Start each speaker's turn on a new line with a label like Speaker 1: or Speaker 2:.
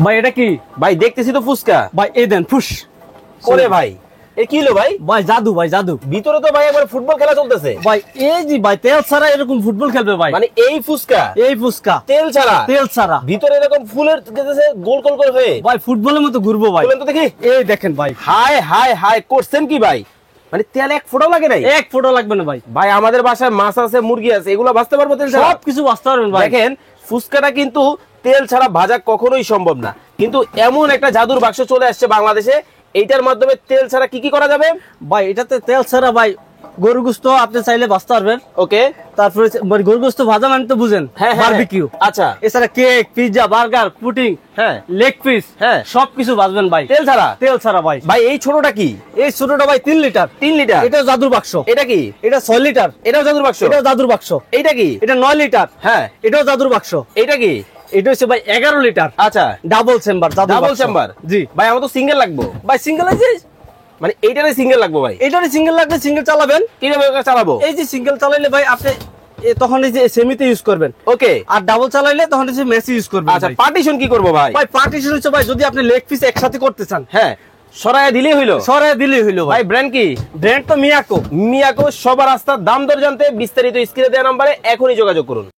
Speaker 1: ভাই এটা কি?
Speaker 2: ভাই দেখতেছি তো ফুসকা।
Speaker 1: ভাই এই দেন ফুস
Speaker 2: ওরে ভাই এ কি হলো ভাই?
Speaker 1: ভাই জাদু, ভাই জাদু।
Speaker 2: ভিতরে তো ভাই একবার ফুটবল খেলা চলতেছে।
Speaker 1: ভাই এই জি ভাই তেল ছাড়া এরকম ফুটবল খেলবে ভাই?
Speaker 2: মানে এই ফুসকা,
Speaker 1: এই ফুসকা
Speaker 2: তেল ছাড়া?
Speaker 1: তেল ছাড়া
Speaker 2: ভিতরে এরকম ফুলের গোল গোল করে হয়ে
Speaker 1: ভাই ফুটবলের মতো ঘুরবো ভাই।
Speaker 2: বলেন তো দেখি।
Speaker 1: এই দেখেন ভাই,
Speaker 2: হাই হাই হাই করছেন কি ভাই? মানে তেল এক ফোঁটাও লাগে নাই?
Speaker 1: এক ফোঁটা লাগবে না ভাই।
Speaker 2: ভাই আমাদের বাসায় মাছ আছে, মুরগি আছে, এগুলো ভাজতে পারবো তেল ছাড়া?
Speaker 1: সবকিছু বাঁচতে পারবেন ভাই।
Speaker 2: দেখেন ফুসকাটা কিন্তু তেল ছাড়া ভাজা কখনোই সম্ভব না, কিন্তু এমন একটা জাদুর বাক্স চলে আসছে বাংলাদেশে, এইটার মাধ্যমে তেল ছাড়া কি কি করা যাবে?
Speaker 1: ভাই এটাতে তেল ছাড়া ভাই গরু গোস্ত আপনি চাইলে বাঁচতে পারবেন।
Speaker 2: ওকে।
Speaker 1: তারপরে গরু গোস্ত ভাজা মানে তো বুঝেন,
Speaker 2: হ্যাঁ
Speaker 1: বারবিকিউ।
Speaker 2: আচ্ছা।
Speaker 1: এছাড়া কেক, পিৎজা, বার্গার, পুডিং,
Speaker 2: হ্যাঁ
Speaker 1: লেগ পিস,
Speaker 2: হ্যাঁ
Speaker 1: সবকিছু ভাজবেন ভাই
Speaker 2: তেল ছাড়া।
Speaker 1: তেল ছাড়া ভাই।
Speaker 2: ভাই এই ছোটটা কি?
Speaker 1: এই ছোটটা ভাই 3 লিটার।
Speaker 2: 3 লিটার?
Speaker 1: এটা জাদুর বাক্স।
Speaker 2: এটা কি?
Speaker 1: এটা 6 লিটার।
Speaker 2: এটাও জাদুর বাক্স?
Speaker 1: এটাও জাদুর বাক্স।
Speaker 2: এইটা কি?
Speaker 1: এটা 9 লিটার।
Speaker 2: হ্যাঁ
Speaker 1: এটাও জাদুর বাক্স।
Speaker 2: এইটা কি?
Speaker 1: এটা হচ্ছে ভাই 11 লিটার।
Speaker 2: আচ্ছা
Speaker 1: ডাবল চেম্বার।
Speaker 2: Double chamber?
Speaker 1: জি
Speaker 2: ভাই আমার তো সিঙ্গেল লাগবে।
Speaker 1: ভাই সিঙ্গেল আছে,
Speaker 2: মানে এইটারে সিঙ্গেল লাগবে ভাই?
Speaker 1: এটারই সিঙ্গেল লাগবে, সিঙ্গেল চালাবেন।
Speaker 2: কিভাবে চালাবো?
Speaker 1: এই যে সিঙ্গেল চালাইলে ভাই আপনি তখন এই যে সেমিতে ইউজ করবেন।
Speaker 2: ওকে।
Speaker 1: আর ডাবল চালাইলে তখন এই যে মেসি ইউজ করবেন।
Speaker 2: আচ্ছা পার্টিশন কি করব ভাই?
Speaker 1: ভাই পার্টিশন হচ্ছে ভাই যদি আপনি লেগ পিস একসাথে করতে চান,
Speaker 2: হ্যাঁ সরায়া দিলেই হইলো?
Speaker 1: সরাই দিলেই হইলো ভাই।
Speaker 2: ভাই ব্র্যান্ড কি?
Speaker 1: ব্র্যান্ড তো মিয়াকো।
Speaker 2: মিয়াকো। সবার রাস্তার দাম দর জানতে বিস্তারিত স্ক্রিনে দেওয়া নম্বরে এখনই যোগাযোগ করুন।